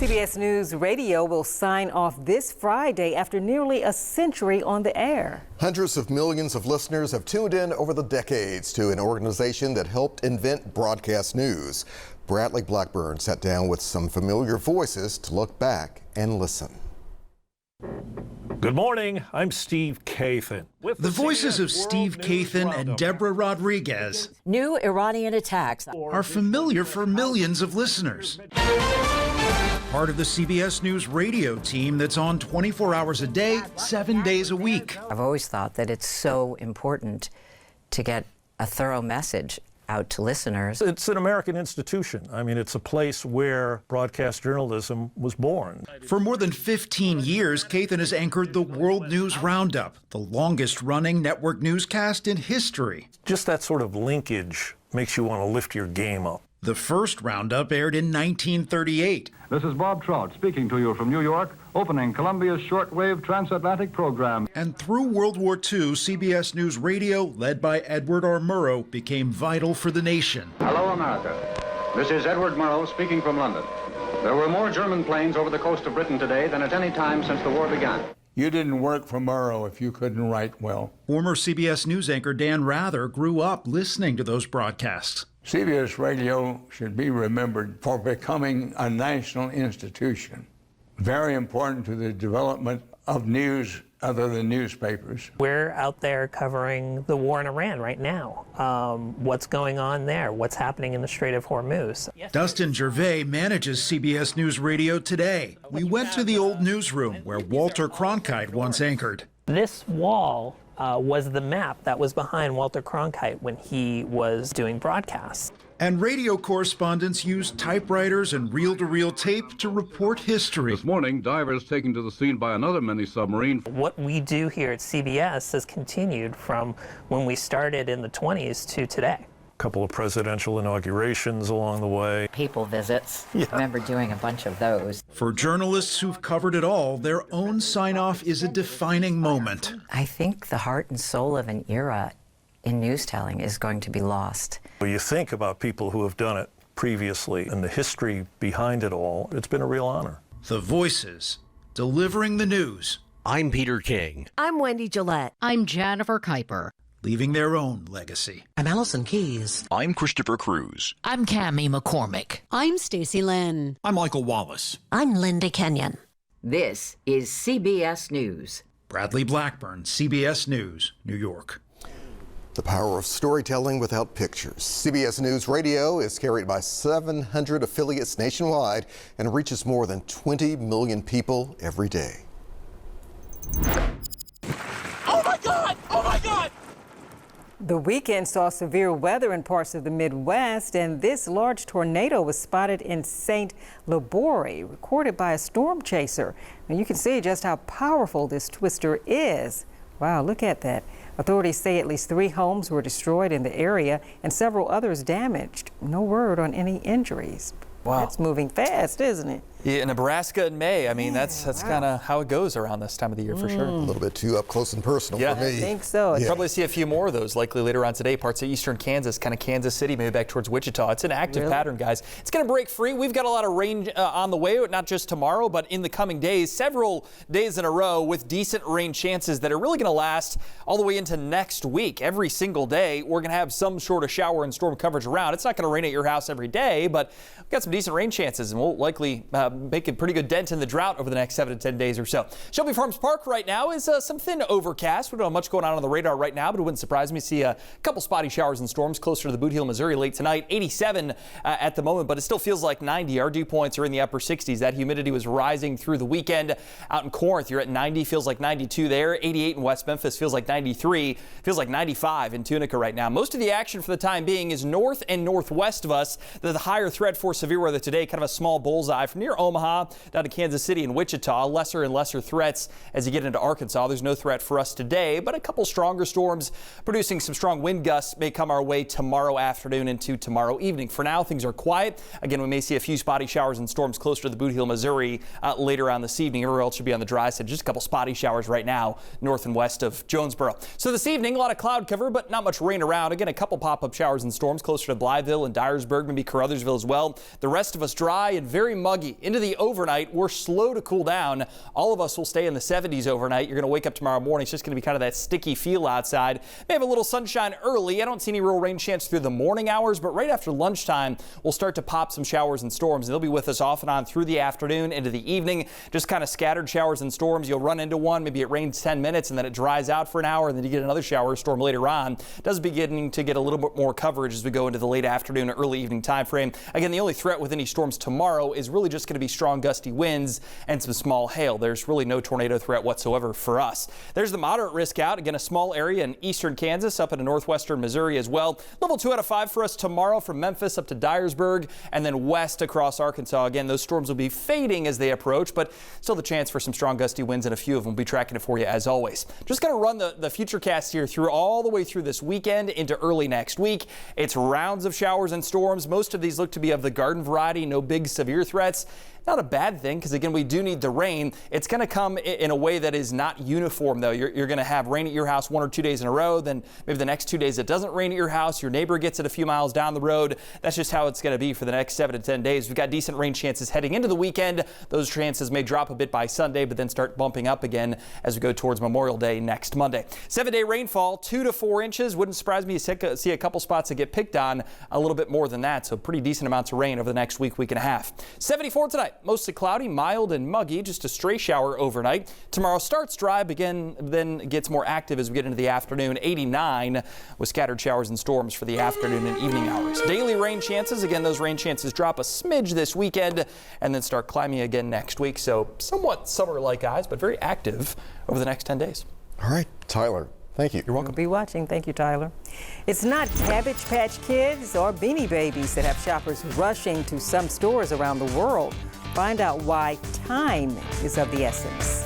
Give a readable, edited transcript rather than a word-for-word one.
CBS News Radio will sign off this Friday after nearly a century on the air. Hundreds of millions of listeners have tuned in over the decades to an organization that helped invent broadcast news. Bradley Blackburn sat down with some familiar voices to look back and listen. Good morning, I'm Steve Kathan. The voices of Steve Kathan and Deborah Rodriguez. New Iranian attacks are familiar for millions of listeners. Part of the CBS News radio team that's on 24 hours a day, 7 days a week. I've always thought that it's so important to get a thorough message out to listeners. It's an American institution. I mean, it's a place where broadcast journalism was born. For more than 15 years, Kathan has anchored the World News Roundup, the longest-running network newscast in history. Just that sort of linkage makes you want to lift your game up. The first Roundup aired in 1938. This is Bob Trout speaking to you from New York, opening Columbia's shortwave transatlantic program. And through World War II, CBS News Radio, led by Edward R. Murrow, became vital for the nation. Hello, America. This is Edward Murrow speaking from London. There were more German planes over the coast of Britain today than at any time since the war began. You didn't work for Murrow if you couldn't write well. Former CBS News anchor Dan Rather grew up listening to those broadcasts. CBS Radio should be remembered for becoming a national institution. Very important to the development of news other than newspapers. We're out there covering the war in Iran right now. What's going on there? What's happening in the Strait of Hormuz? Dustin Gervais manages CBS News Radio today. We went to the old newsroom where Walter Cronkite once anchored. This wall was the map that was behind Walter Cronkite when he was doing broadcasts. And radio correspondents used typewriters and reel-to-reel tape to report history. This morning, divers taken to the scene by another mini-submarine. What we do here at CBS has continued from when we started in the 20s to today. A couple of presidential inaugurations along the way. People visits. I remember doing a bunch of those. For journalists who've covered it all, their own sign-off is a defining moment. I think the heart and soul of an era in news telling is going to be lost. When you think about people who have done it previously and the history behind it all, it's been a real honor. The voices, delivering the news. I'm Peter King. I'm Wendy Gillette. I'm Jennifer Kuiper. Leaving their own legacy. I'm Allison Keyes. I'm Christopher Cruz. I'm Cammie McCormick. I'm Stacey Lynn. I'm Michael Wallace. I'm Linda Kenyon. This is CBS News. Bradley Blackburn, CBS News, New York. The power of storytelling without pictures. CBS News Radio is carried by 700 affiliates nationwide and reaches more than 20 million people every day. Oh my God! Oh my God! The weekend saw severe weather in parts of the Midwest, and this large tornado was spotted in St. Labore, recorded by a storm chaser. And you can see just how powerful this twister is. Wow, look at that. Authorities say at least 3 homes were destroyed in the area and several others damaged. No word on any injuries. Wow. That's moving fast, isn't it? Yeah, Nebraska in May. I mean, that's kind of how it goes around this time of the year for sure. A little bit too up close and personal for me. I think so. Yeah. Probably see a few more of those likely later on today. Parts of eastern Kansas, kind of Kansas City, maybe back towards Wichita. It's an active pattern, guys. It's going to break free. We've got a lot of rain on the way, not just tomorrow, but in the coming days. Several days in a row with decent rain chances that are really going to last all the way into next week. Every single day, we're going to have some sort of shower and storm coverage around. It's not going to rain at your house every day, but we've got some decent rain chances, and we'll likely make a pretty good dent in the drought over the next 7 to 10 days or so. Shelby Farms Park right now is some thin overcast. We don't have much going on the radar right now, but it wouldn't surprise me to see a couple spotty showers and storms closer to the Boot Heel, Missouri late tonight. 87 at the moment, but it still feels like 90. Our dew points are in the upper 60s. That humidity was rising through the weekend. Out in Corinth, you're at 90, feels like 92 there. 88 in West Memphis, feels like 93. Feels like 95 in Tunica right now. Most of the action for the time being is north and northwest of us. The higher threat for severe weather today, kind of a small bullseye from near Omaha down to Kansas City and Wichita. Lesser and lesser threats as you get into Arkansas. There's no threat for us today, but a couple stronger storms producing some strong wind gusts may come our way tomorrow afternoon into tomorrow evening. For now, things are quiet. Again, we may see a few spotty showers and storms closer to the Boot Heel, Missouri later on this evening. Everywhere else should be on the dry side. Just a couple spotty showers right now north and west of Jonesboro. So this evening, a lot of cloud cover, but not much rain around. Again, a couple pop-up showers and storms closer to Blytheville and Dyersburg, maybe Caruthersville as well. The rest of us dry and very muggy into the overnight, we're slow to cool down. All of us will stay in the 70s overnight. You're going to wake up tomorrow morning. It's just going to be kind of that sticky feel outside. May have a little sunshine early. I don't see any real rain chance through the morning hours, but right after lunchtime, we'll start to pop some showers and storms. They'll be with us off and on through the afternoon into the evening. Just kind of scattered showers and storms. You'll run into one. Maybe it rains 10 minutes and then it dries out for an hour, and then you get another shower or storm later on. It does beginning to get a little bit more coverage as we go into the late afternoon, early evening time frame. Again, the only threat with any storms tomorrow is really just going to be strong gusty winds and some small hail. There's really no tornado threat whatsoever for us. There's the moderate risk out. Again, a small area in eastern Kansas, up into northwestern Missouri as well. Level 2 out of 5 for us tomorrow from Memphis up to Dyersburg and then west across Arkansas. Again, those storms will be fading as they approach, but still the chance for some strong gusty winds, and a few of them will be tracking it for you as always. Just going to run the futurecast here through all the way through this weekend into early next week. It's rounds of showers and storms. Most of these look to be of the garden variety, no big severe threats. Not a bad thing, because again, we do need the rain. It's going to come in a way that is not uniform, though. You're going to have rain at your house 1 or 2 days in a row. Then maybe the next 2 days it doesn't rain at your house. Your neighbor gets it a few miles down the road. That's just how it's going to be for the next 7 to 10 days. We've got decent rain chances heading into the weekend. Those chances may drop a bit by Sunday, but then start bumping up again as we go towards Memorial Day next Monday. 7-day rainfall, 2 to 4 inches. Wouldn't surprise me to see a couple spots that get picked on a little bit more than that. So pretty decent amounts of rain over the next week and a half. 74 tonight, mostly cloudy, mild and muggy, just a stray shower overnight. Tomorrow starts dry, then gets more active as we get into the afternoon. 89 with scattered showers and storms for the afternoon and evening hours. Daily rain chances, again, those rain chances drop a smidge this weekend and then start climbing again next week. So somewhat summer-like eyes, but very active over the next 10 days. All right, Tyler. Thank you. You're welcome. Be watching. Thank you, Tyler. It's not Cabbage Patch Kids or Beanie Babies that have shoppers rushing to some stores around the world. Find out why time is of the essence.